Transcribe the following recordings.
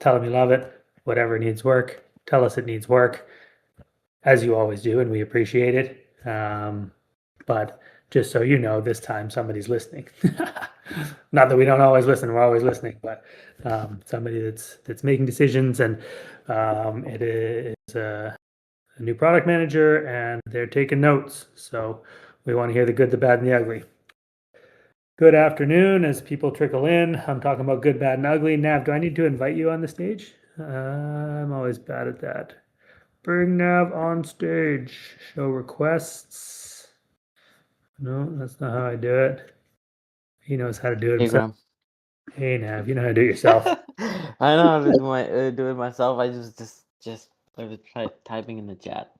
tell them you love it. Whatever needs work, tell us it needs work, as you always do, and we appreciate it. But just so you know, this time somebody's listening. Not that we don't always listen; we're always listening. But somebody that's making decisions, and it is a new product manager, and they're taking notes. So we want to hear the good, the bad, and the ugly. Good afternoon. As people trickle in, I'm talking about good, bad, and ugly. Nav, do I need to invite you on the stage? I'm always bad at that. Bring Nav on stage. Show requests. No, that's not how I do it. He knows how to do it Hey, himself. Graham. Hey, Nav, you know how to do it yourself. I know how to do it myself. I just try typing in the chat.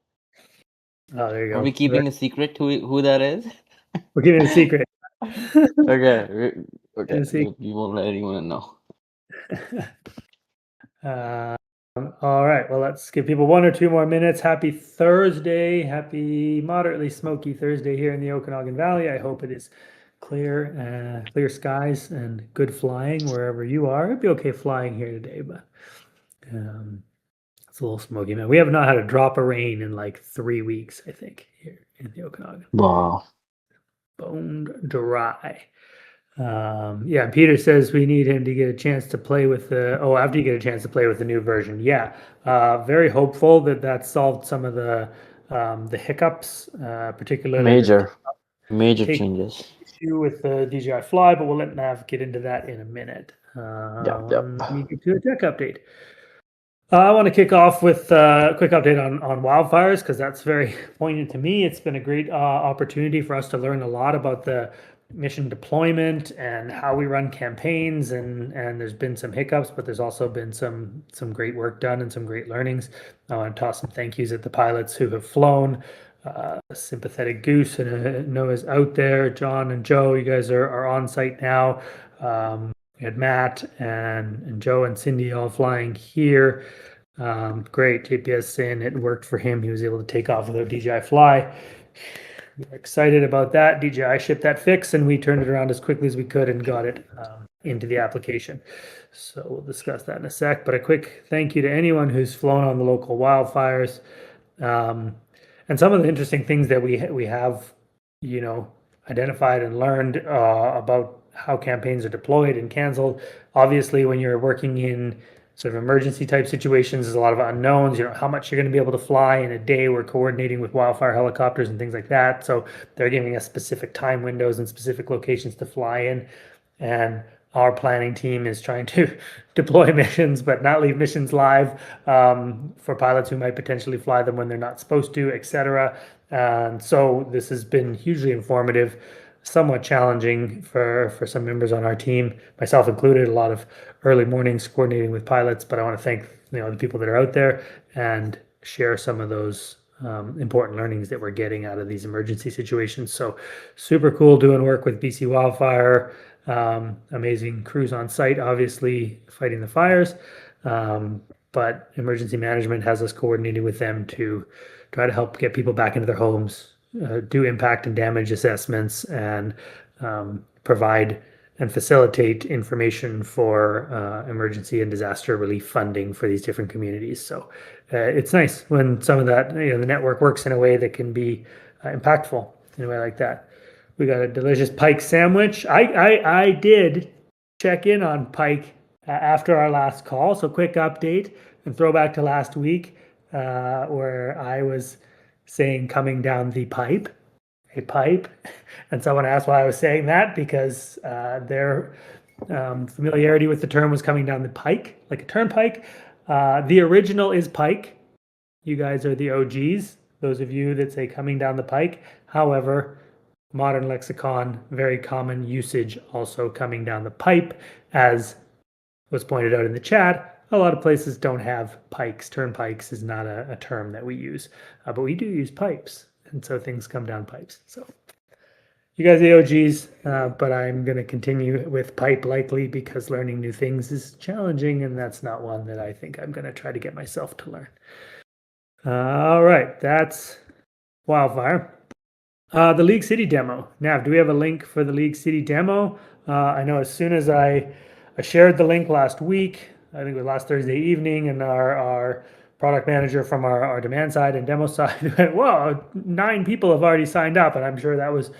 Oh, there you go. Are we keeping a secret who that is? We're keeping it a secret. Okay. A secret. You won't let anyone know. All right. Well, let's give people 1 or 2 more minutes. Happy Thursday. Happy moderately smoky Thursday here in the Okanagan Valley. I hope it is clear skies and good flying wherever you are. It'd be okay flying here today, but it's a little smoky, man. We have not had a drop of rain in like 3 weeks, I think, here in the Okanagan. Wow. Boned dry. Yeah, Peter says we need him to get a chance to play with after you get a chance to play with the new version. Yeah, very hopeful that solved some of the hiccups, particularly Major changes. issue with the DJI Fly, but we'll let Nav get into that in a minute. Yep. Let me get to a tech update. I want to kick off with a quick update on wildfires because that's very poignant to me. It's been a great opportunity for us to learn a lot about the mission deployment and how we run campaigns, and there's been some hiccups, but there's also been some great work done and some great learnings. I want to toss some thank yous at the pilots who have flown. Sympathetic Goose and Noah's out there. John and Joe, you guys are on site now. We had Matt and Joe and Cindy all flying here. Great. JPS saying it worked for him. He was able to take off without DJI Fly. We're excited about that. DJI shipped that fix, and we turned it around as quickly as we could and got it into the application. So we'll discuss that in a sec. But a quick thank you to anyone who's flown on the local wildfires. And some of the interesting things that we have, identified and learned about how campaigns are deployed and canceled. Obviously, when you're working in sort of emergency type situations, there's a lot of unknowns. How much you're going to be able to fly in a day. We're coordinating with wildfire helicopters and things like that. So they're giving us specific time windows and specific locations to fly in. And our planning team is trying to deploy missions, but not leave missions live for pilots who might potentially fly them when they're not supposed to, etc. And so this has been hugely informative, somewhat challenging for some members on our team, myself included. A lot of early mornings coordinating with pilots, but I want to thank the people that are out there and share some of those important learnings that we're getting out of these emergency situations. So super cool doing work with BC Wildfire. Amazing crews on site, obviously fighting the fires, but emergency management has us coordinating with them to try to help get people back into their homes, do impact and damage assessments, and provide and facilitate information for emergency and disaster relief funding for these different communities. So it's nice when some of that, the network works in a way that can be impactful in a way like that. We got a delicious Pike sandwich. I did check in on Pike after our last call. So quick update and throwback to last week where I was saying coming down the pipe, a pipe. And someone asked why I was saying that because their familiarity with the term was coming down the pike, like a turnpike. The original is pike. You guys are the OGs, those of you that say coming down the pike. However, modern lexicon, very common usage, also coming down the pipe, as was pointed out in the chat. A lot of places don't have pikes. Turnpikes is not a term that we use, but we do use pipes, and so things come down pipes. So you guys are the OGs, but I'm going to continue with pipe likely because learning new things is challenging, and that's not one that I think I'm going to try to get myself to learn. All right, that's wildfire. The League City demo. Nav, do we have a link for the League City demo? I know as soon as I shared the link last week, I think it was last Thursday evening, and our product manager from our demand side and demo side went, "Whoa, 9 people have already signed up," and I'm sure that was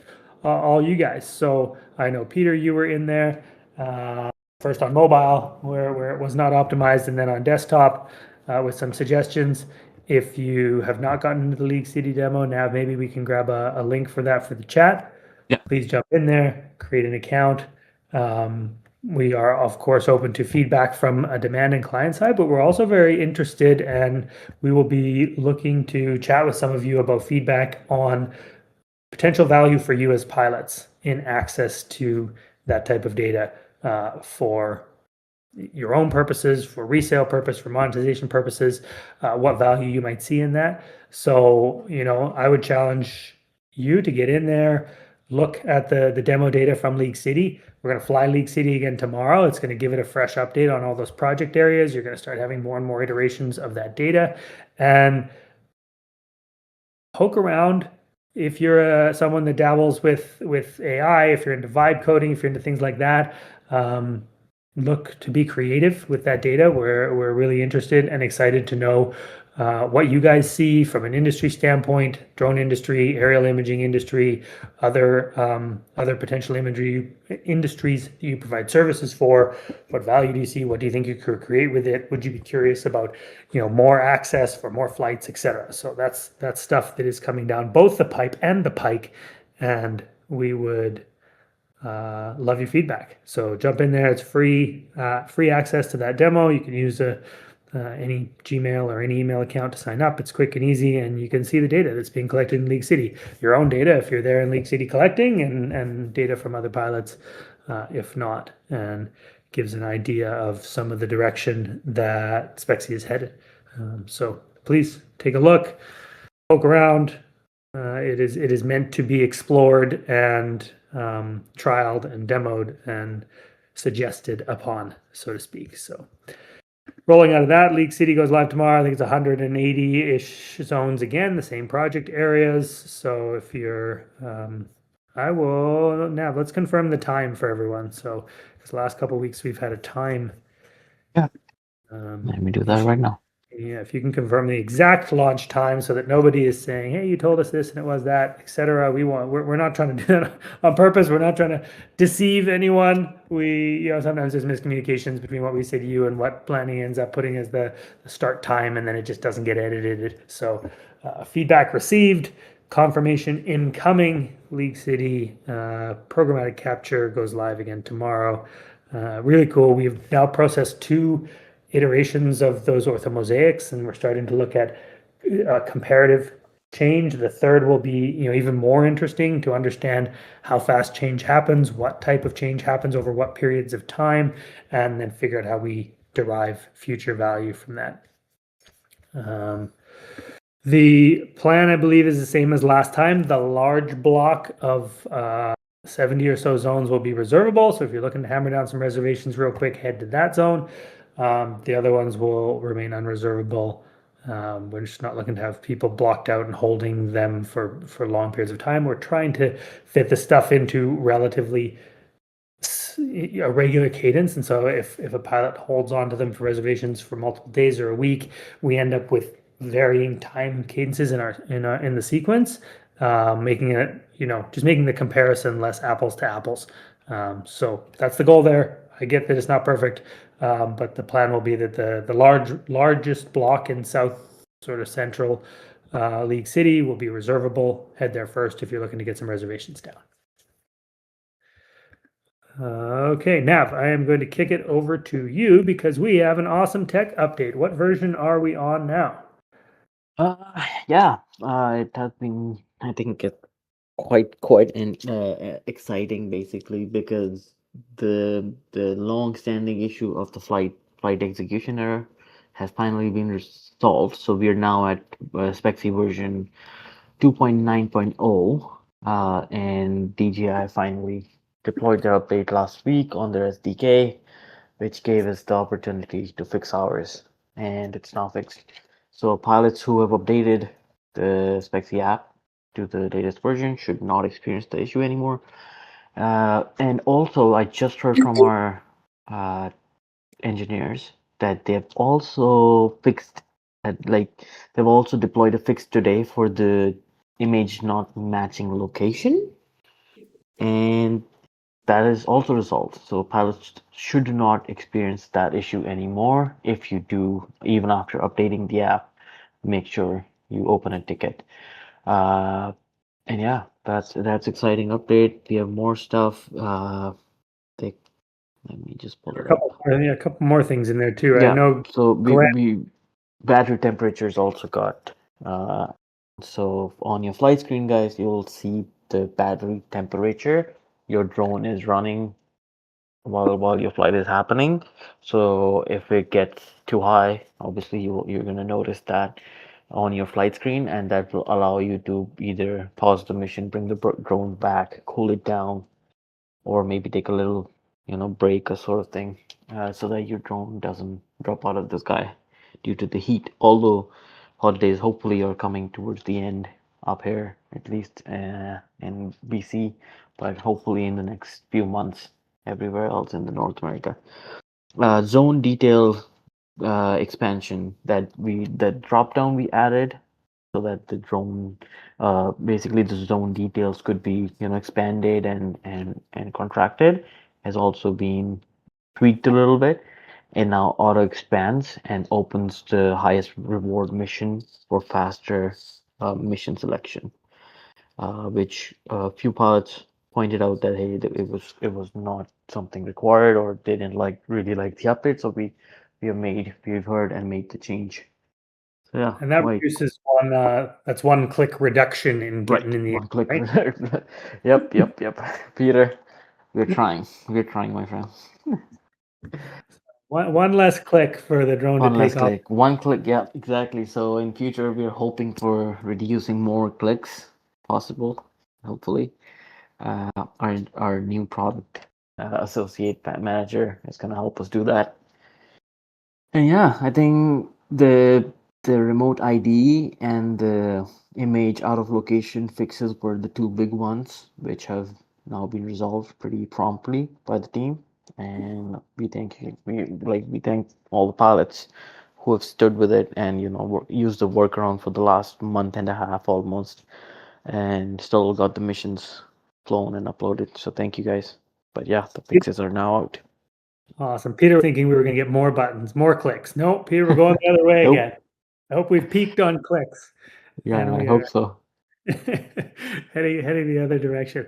all you guys. So I know Peter, you were in there first on mobile where it was not optimized, and then on desktop with some suggestions. If you have not gotten into the League City demo, now maybe we can grab a link for that for the chat. Yeah. Please jump in there, create an account. We are, of course, open to feedback from a demand and client side, but we're also very interested, and we will be looking to chat with some of you about feedback on potential value for you as pilots in access to that type of data for your own purposes, for resale purpose, for monetization purposes, what value you might see in that. So, I would challenge you to get in there, look at the demo data from League City. We're going to fly League City again tomorrow. It's going to give it a fresh update on all those project areas. You're going to start having more and more iterations of that data, and poke around. If you're someone that dabbles with AI, if you're into vibe coding, if you're into things like that, look to be creative with that data. We're really interested and excited to know what you guys see from an industry standpoint, drone industry, aerial imaging industry, other potential imagery industries you provide services for. What value do you see? What do you think you could create with it? Would you be curious about, more access for more flights, etc.? So that's stuff that is coming down both the pipe and the pike, and we would love your feedback. So jump in there. It's free access to that demo. You can use any Gmail or any email account to sign up. It's quick and easy, and you can see the data that's being collected in League City. Your own data if you're there in League City collecting, and data from other pilots if not, and gives an idea of some of the direction that Spexy is headed. So please take a look, poke around. It is meant to be explored and trialed and demoed and suggested upon, so to speak. So rolling out of that, League City goes live tomorrow. I think it's 180-ish zones again, the same project areas. So if you're, I will now let's confirm the time for everyone. So this last couple of weeks we've had a time. Yeah. Let me do that right now. Yeah, if you can confirm the exact launch time so that nobody is saying, "Hey, you told us this and it was that," etc. We're not trying to do that on purpose. We're not trying to deceive anyone. Sometimes there's miscommunications between what we say to you and what planning ends up putting as the start time, and then it just doesn't get edited. So feedback received, confirmation incoming. League City programmatic capture goes live again tomorrow. Really cool. We've now processed 2 iterations of those orthomosaics, and we're starting to look at comparative change. The third will be, even more interesting to understand how fast change happens, what type of change happens over what periods of time, and then figure out how we derive future value from that. The plan, I believe, is the same as last time. The large block of 70 or so zones will be reservable. So if you're looking to hammer down some reservations real quick, head to that zone. The other ones will remain unreservable. We're just not looking to have people blocked out and holding them for long periods of time. We're trying to fit the stuff into relatively a regular cadence. And so if a pilot holds on to them for reservations for multiple days or a week, we end up with varying time cadences in the sequence, making it, just making the comparison less apples to apples. So that's the goal there. I get that it's not perfect, but the plan will be that the largest block in south sort of central League City will be reservable. Head there first if you're looking to get some reservations down. Okay, Nav, I am going to kick it over to you because we have an awesome tech update. What version are we on now? Yeah, it has been, I think, quite exciting, basically, because the long-standing issue of the flight execution error has finally been resolved. So we are now at Spexy version 2.9.0, and DJI finally deployed their update last week on their SDK, which gave us the opportunity to fix ours, and it's now fixed. So pilots who have updated the Spexy app to the latest version should not experience the issue anymore. And also, I just heard from our engineers that they've also fixed like they've also deployed a fix today for the image not matching location, and that is also resolved. So pilots should not experience that issue anymore. If you do, even after updating the app, make sure you open a ticket. Uh, and yeah, that's exciting update. We have more stuff. They, let me just pull There it were a couple, up. yeah, a couple more things in there too. I Yeah, know so Glenn, we battery temperatures also got uh so on your flight screen, guys, you'll see the battery temperature your drone is running while your flight is happening. So if it gets too high, obviously you're gonna notice that on your flight screen, and that will allow you to either pause the mission, bring the drone back, cool it down, or maybe take a little, break or sort of thing, so that your drone doesn't drop out of the sky due to the heat. Although holidays hopefully are coming towards the end up here, at least in BC, but hopefully in the next few months everywhere else in the North America. Zone detail expansion that drop down we added so that the drone basically the zone details could be expanded and contracted has also been tweaked a little bit, and now auto expands and opens the highest reward mission for faster mission selection, which a few pilots pointed out that hey, it was not something required, or they didn't really like the update, so we've heard and made the change. So yeah, and that quite reduces one. That's one click reduction in getting right. in the air, One click. right? Yep. Peter, we're trying, my friend. One less click for the drone to One less take off. click. One click, yeah, exactly. So in future, we're hoping for reducing more clicks possible, hopefully. Our new product associate manager is gonna help us do that. And yeah, I think the remote ID and the image out of location fixes were the two big ones, which have now been resolved pretty promptly by the team. And we thank all the pilots who have stood with it and used the workaround for the last month and a half almost, and still got the missions flown and uploaded. So thank you guys. But yeah, the fixes are now out. Awesome. Peter was thinking we were going to get more buttons, more clicks. No, Peter, we're going the other way again. Nope. I hope we've peaked on clicks, Yeah, and I we hope are so. heading the other direction.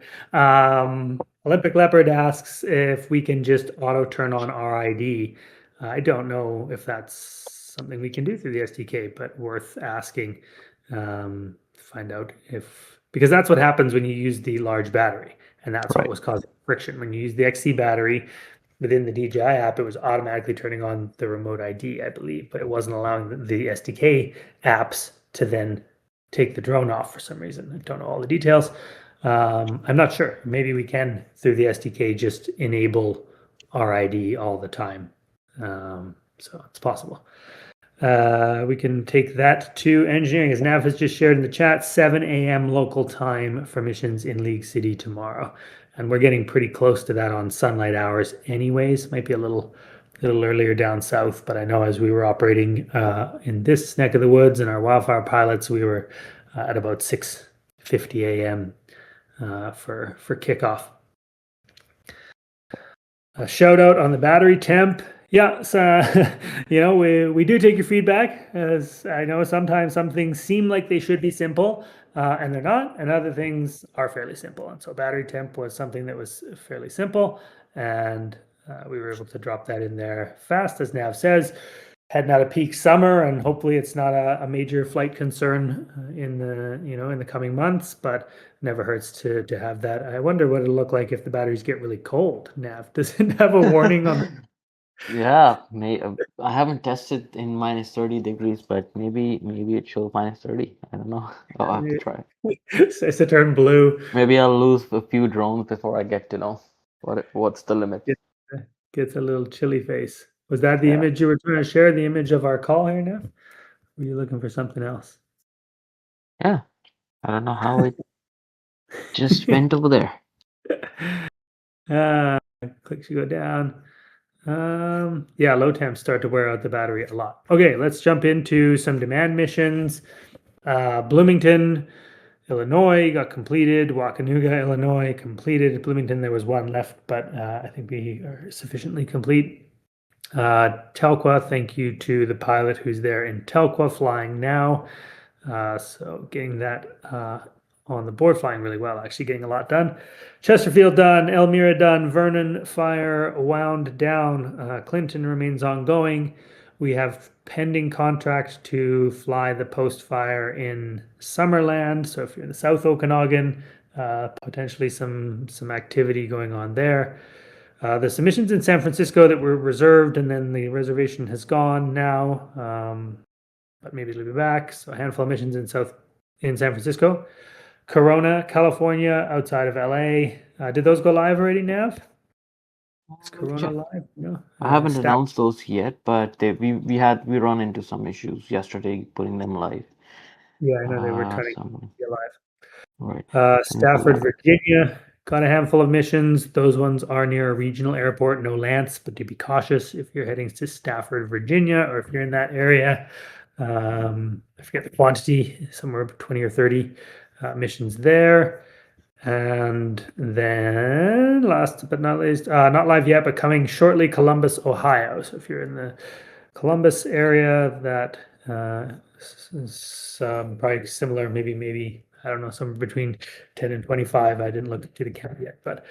Olympic Leopard asks if we can just auto turn on RID. I don't know if that's something we can do through the SDK, but worth asking to find out if, because that's what happens when you use the large battery, and that's what Right. was causing friction. When you use the XC battery within the DJI app, it was automatically turning on the remote ID, I believe, but it wasn't allowing the SDK apps to then take the drone off for some reason. I don't know all the details. I'm not sure. Maybe we can, through the SDK, just enable RID all the time. So it's possible. We can take that to engineering, as Nav has just shared in the chat, 7 a.m. local time for missions in League City tomorrow. And we're getting pretty close to that on sunlight hours anyways. Might be a little earlier down south, but I know as we were operating in this neck of the woods and our wildfire pilots, we were at about 6:50 a.m. For kickoff. A shout out on the battery temp. Yeah, so we do take your feedback, as I know sometimes some things seem like they should be simple, and they're not, and other things are fairly simple. And so battery temp was something that was fairly simple, and we were able to drop that in there fast, as Nav says. Heading out of peak summer, and hopefully it's not a major flight concern in the coming months, but never hurts to have that. I wonder what it'll look like if the batteries get really cold. Nav, does it have a warning on Yeah, I haven't tested in minus 30 degrees, but maybe it shows minus 30. I don't know. I'll have to the try. says to turn blue? Maybe I'll lose a few drones before I get to know what's the limit. Get, gets a little chilly face. Was that the Yeah. image you were trying to share? The image of our call here, Nav? Were you looking for something else? Yeah. I don't know how it just went over there. uh, Click should go down. Yeah, low temps start to wear out the battery a lot. Okay, let's jump into some demand missions. Bloomington, Illinois got completed. Wacanuga, Illinois completed. Bloomington, there was one left, but I think we are sufficiently complete. Telqua, thank you to the pilot who's there in Telqua flying now. So getting that on the board, flying really well, actually getting a lot done. Chesterfield done, Elmira done, Vernon fire wound down. Clinton remains ongoing. We have pending contract to fly the post fire in Summerland. So if you're in the South Okanagan, potentially some activity going on there. There's some missions in San Francisco that were reserved, and then the reservation has gone now. But maybe it'll be back. So a handful of missions in San Francisco. Corona, California, outside of LA. Did those go live already, Nav? Is Corona Check. live? No. I haven't Staff. announced those yet, but we run into some issues yesterday putting them live. Yeah, I know they were trying to Some get live. right. Let me pull Stafford, that up. Virginia, got a handful of missions. Those ones are near a regional airport, no Lance, but to be cautious if you're heading to Stafford, Virginia, or if you're in that area. I forget the quantity, somewhere 20 or 30 missions there. And then last but not least, not live yet, but coming shortly, Columbus, Ohio. So if you're in the Columbus area, that is probably similar, maybe, I don't know, somewhere between 10 and 25. I didn't look to the count yet, but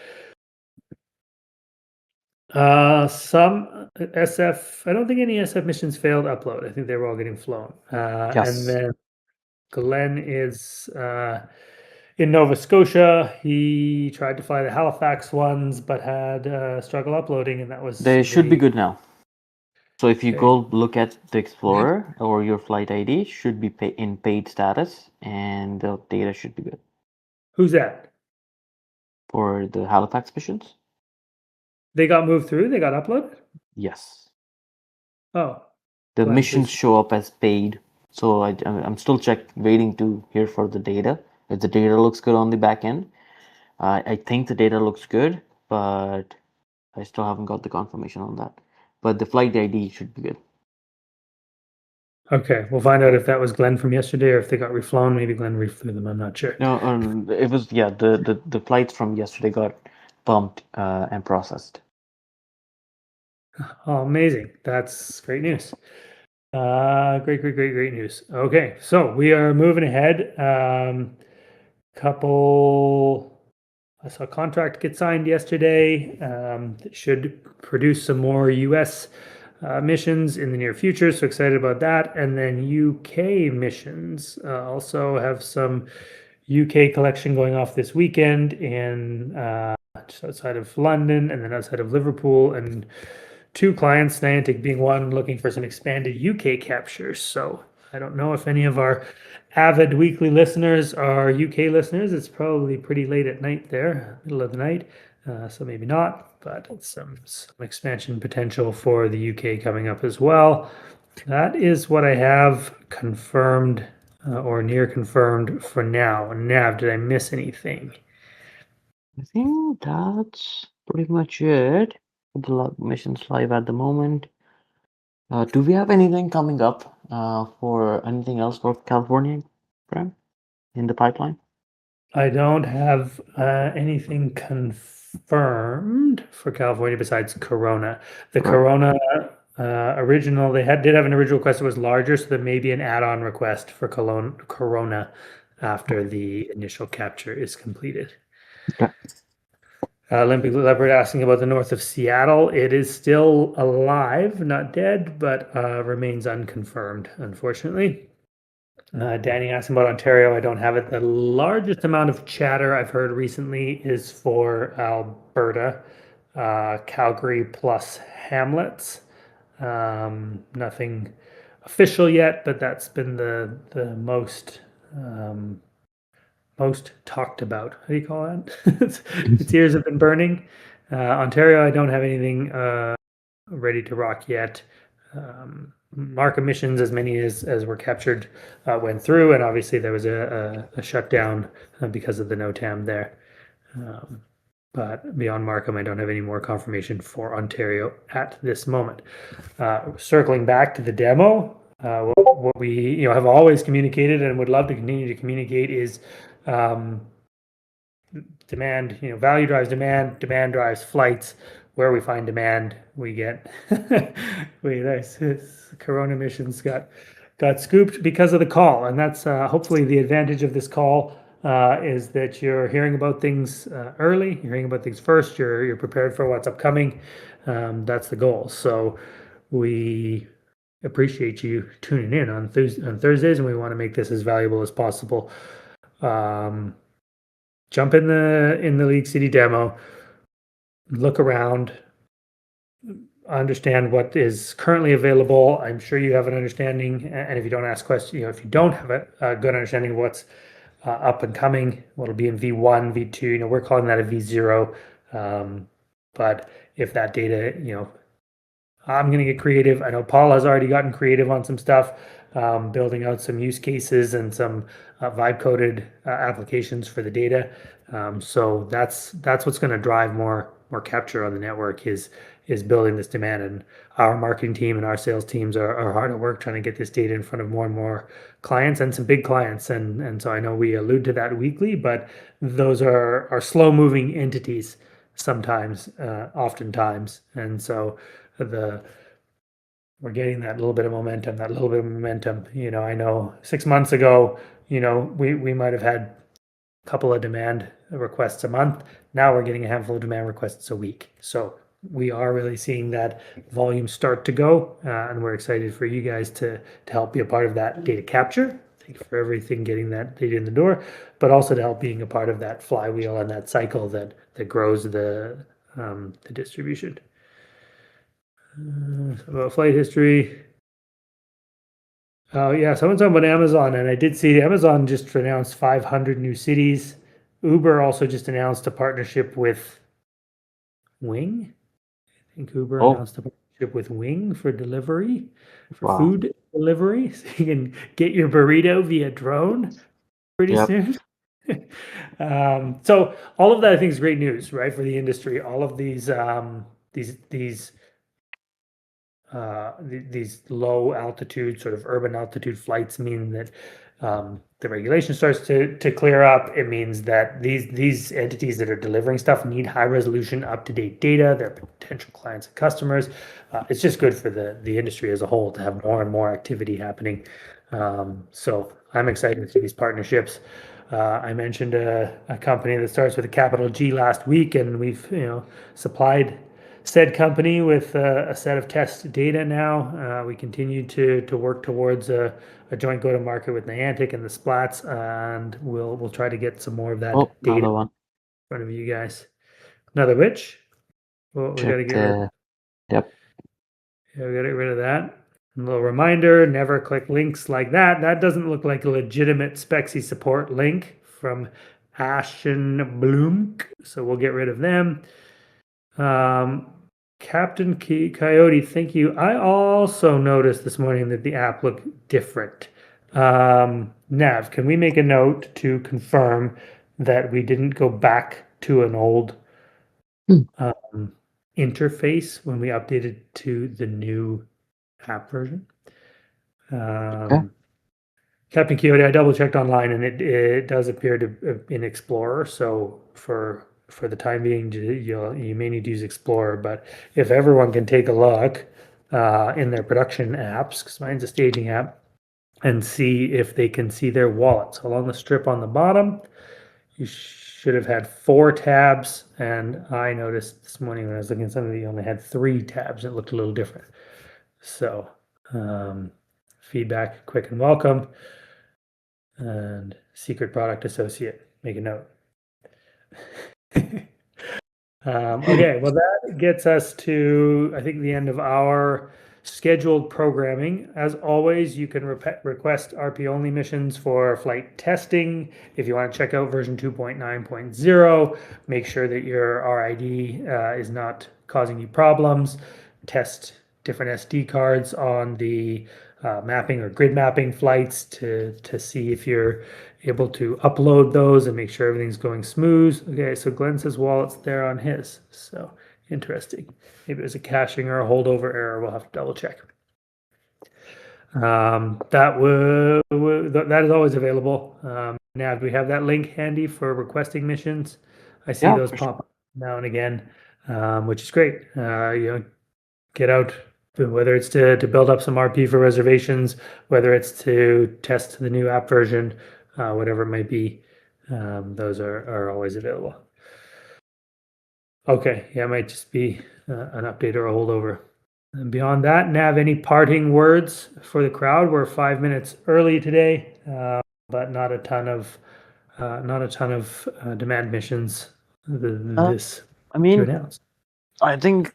some SF, I don't think any SF missions failed upload. I think they were all getting flown. And Yes. then Glenn is in Nova Scotia. He tried to fly the Halifax ones, but had struggle uploading, and that was They should be the good now. So if you okay. go look at the Explorer or your flight ID should be in paid status and the data should be good Who's that? for the Halifax missions. They got moved through. They got uploaded. Yes. Oh, The Glenn, missions please. show up as paid. So I'm still waiting to hear for the data. If the data looks good on the back end, I think the data looks good, but I still haven't got the confirmation on that. But the flight ID should be good. Okay, we'll find out if that was Glenn from yesterday or if they got reflown. Maybe Glenn reflew them. I'm not sure. No, it was yeah. The flights from yesterday got bumped and processed. Oh, amazing. That's great news. Great news. Okay, so we are moving ahead. Couple, I saw a contract get signed yesterday. That should produce some more US missions in the near future. So excited about that. And then UK missions also have some UK collection going off this weekend in just outside of London and then outside of Liverpool, and two clients, Niantic being one, looking for some expanded UK captures. So I don't know if any of our avid weekly listeners are UK listeners. It's probably pretty late at night there, middle of the night. So maybe not, but some expansion potential for the UK coming up as well. That is what I have confirmed or near confirmed for now. Nav, did I miss anything? I think that's pretty much it. The missions live at the moment. Do we have anything coming up for anything else for California, Graham, in the pipeline? I don't have anything confirmed for California besides Corona. The Right. Corona original, did have an original request that was larger, so there may be an add-on request for Corona after the initial capture is completed. Okay. Olympic Leopard asking about the north of Seattle. It is still alive, not dead, but remains unconfirmed, unfortunately. Danny asked about Ontario. I don't have it. The largest amount of chatter I've heard recently is for Alberta, Calgary plus Hamlets. Nothing official yet, but that's been the most talked about. How do you call that? Its ears have been burning. Ontario, I don't have anything ready to rock yet. Mark emissions, as many as were captured, went through, and obviously there was a shutdown because of the NOTAM there. Um, but beyond Markham, I don't have any more confirmation for Ontario at this moment. Circling back to the demo, what we have always communicated and would love to continue to communicate is demand. Value drives demand. Demand drives flights. Where we find demand, we get. Wait, Corona emissions got scooped because of the call, and that's hopefully the advantage of this call. Is that you're hearing about things early, you're hearing about things first, you're prepared for what's upcoming. That's the goal. So we appreciate you tuning in on Thursdays, and we want to make this as valuable as possible. Jump in the League City demo, look around, understand what is currently available. I'm sure you have an understanding, and if you don't ask questions, if you don't have a good understanding of what's up and coming, what'll be in V1, V2, we're calling that a V0. But if that data, I'm going to get creative. I know Paul has already gotten creative on some stuff, building out some use cases and some vibe coded applications for the data. So that's what's going to drive more capture on the network is building this demand. And our marketing team and our sales teams are hard at work trying to get this data in front of more and more clients and some big clients. And so I know we allude to that weekly, but those are slow moving entities sometimes, oftentimes. And so we're getting that little bit of momentum. I know 6 months ago, we might have had a couple of demand requests a month. Now we're getting a handful of demand requests a week. So we are really seeing that volume start to go, and we're excited for you guys to help be a part of that data capture. Thank you for everything, getting that data in the door, but also to help being a part of that flywheel and that cycle that grows the distribution. About flight history. Oh yeah, someone's talking about Amazon, and I did see Amazon just announced 500 new cities. Uber also just announced a partnership with Wing. I think Uber announced a partnership with Wing for delivery, for food delivery, so you can get your burrito via drone pretty soon. So all of that I think is great news, right, for the industry. All of these low altitude, sort of urban altitude flights mean that the regulation starts to clear up. It means that these entities that are delivering stuff need high resolution, up to date data. They're potential clients and customers. It's just good for the industry as a whole to have more and more activity happening. So I'm excited to these partnerships. I mentioned a company that starts with a capital G last week, and we've supplied said company with a set of test data now. We continue to work towards a joint go-to-market with Niantic and the Splats, and we'll try to get some more of that data one. in front of you guys. Another which? Well, we got to get rid of. Yep. Yeah, we got to get rid of that. A little reminder, never click links like that. That doesn't look like a legitimate Spexy support link from Ashen Bloom, so we'll get rid of them. Captain Coyote, thank you. I also noticed this morning that the app looked different. Nav, can we make a note to confirm that we didn't go back to an old interface when we updated to the new app version? Captain Coyote, I double checked online, and it does appear to in Explorer. So for the time being, you may need to use Explorer. But if everyone can take a look in their production apps, because mine's a staging app, and see if they can see their wallets. So along the strip on the bottom, you should have had 4 tabs, and I noticed this morning when I was looking at something, you only had 3 tabs. It looked a little different. So feedback, quick and welcome. And secret product associate, make a note. Okay, well, that gets us to, I think, the end of our scheduled programming. As always, you can request RP only missions for flight testing. If you want to check out version 2.9.0, make sure that your RID is not causing you problems. Test different SD cards on the mapping or grid mapping flights to see if you're able to upload those and make sure everything's going smooth. Okay, so Glenn says wallet's there on his. So interesting. Maybe it was a caching or a holdover error. We'll have to double check. That is always available. Now, do we have that link handy for requesting missions? I see Yeah, those for sure. pop up now and again, which is great. Get out, whether it's to build up some RP for reservations, whether it's to test the new app version, whatever it might be. Those are always available. Okay, yeah, it might just be an update or a holdover. And beyond that, Nav, any parting words for the crowd? We're 5 minutes early today, but not a ton of demand missions Uh, this I to mean, announce. I think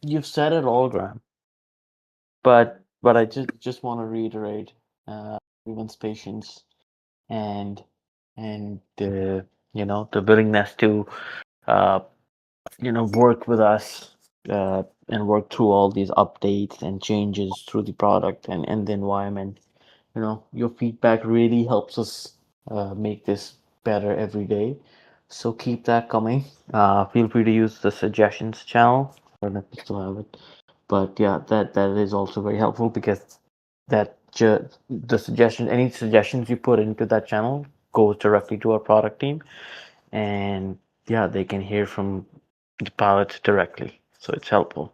you've said it all, Graham. But I just want to reiterate everyone's patience and the the willingness to uh, work with us and work through all these updates and changes through the product and the environment. Your feedback really helps us make this better every day. So keep that coming. Feel free to use the suggestions channel. I don't know if you still have it, but yeah, that is also very helpful because any suggestions you put into that channel goes directly to our product team, and yeah, they can hear from the pilots directly. So it's helpful.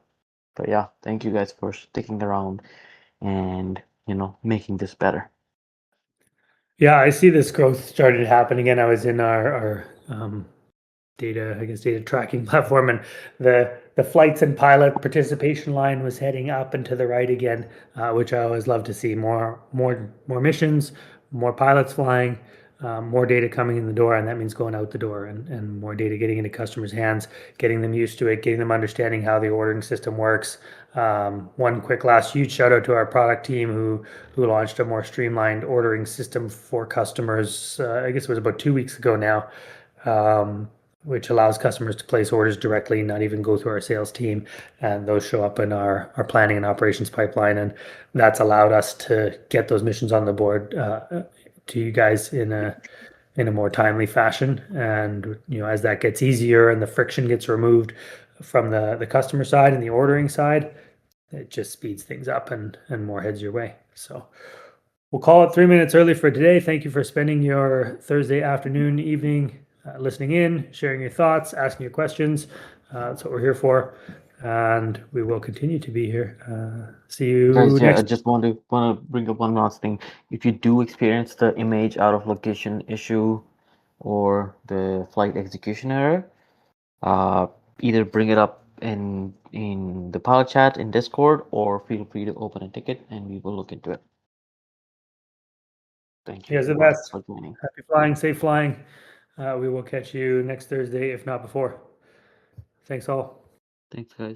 But yeah, thank you guys for sticking around and making this better. Yeah, I see this growth started happening again. I was in our data tracking platform, and the flights and pilot participation line was heading up and to the right again, which I always love to see. More missions, more pilots flying, more data coming in the door, and that means going out the door, and more data getting into customers' hands, getting them used to it, getting them understanding how the ordering system works. One quick last huge shout out to our product team who launched a more streamlined ordering system for customers. I guess it was about 2 weeks ago now. Which allows customers to place orders directly, not even go through our sales team, and those show up in our planning and operations pipeline, and that's allowed us to get those missions on the board to you guys in a more timely fashion. And as that gets easier and the friction gets removed from the customer side and the ordering side, it just speeds things up and more heads your way. So we'll call it 3 minutes early for today. Thank you for spending your Thursday afternoon, evening listening in, sharing your thoughts, asking your questions. That's what we're here for, and we will continue to be here. See you Guys, yeah, I next. just want to bring up one last thing. If you do experience the image out of location issue or the flight execution error, uh, either bring it up in the pilot chat in Discord or feel free to open a ticket and we will look into it. Thank You you guys are the everyone best. for joining. Happy flying, safe flying. We will catch you next Thursday, if not before. Thanks all. Thanks, guys.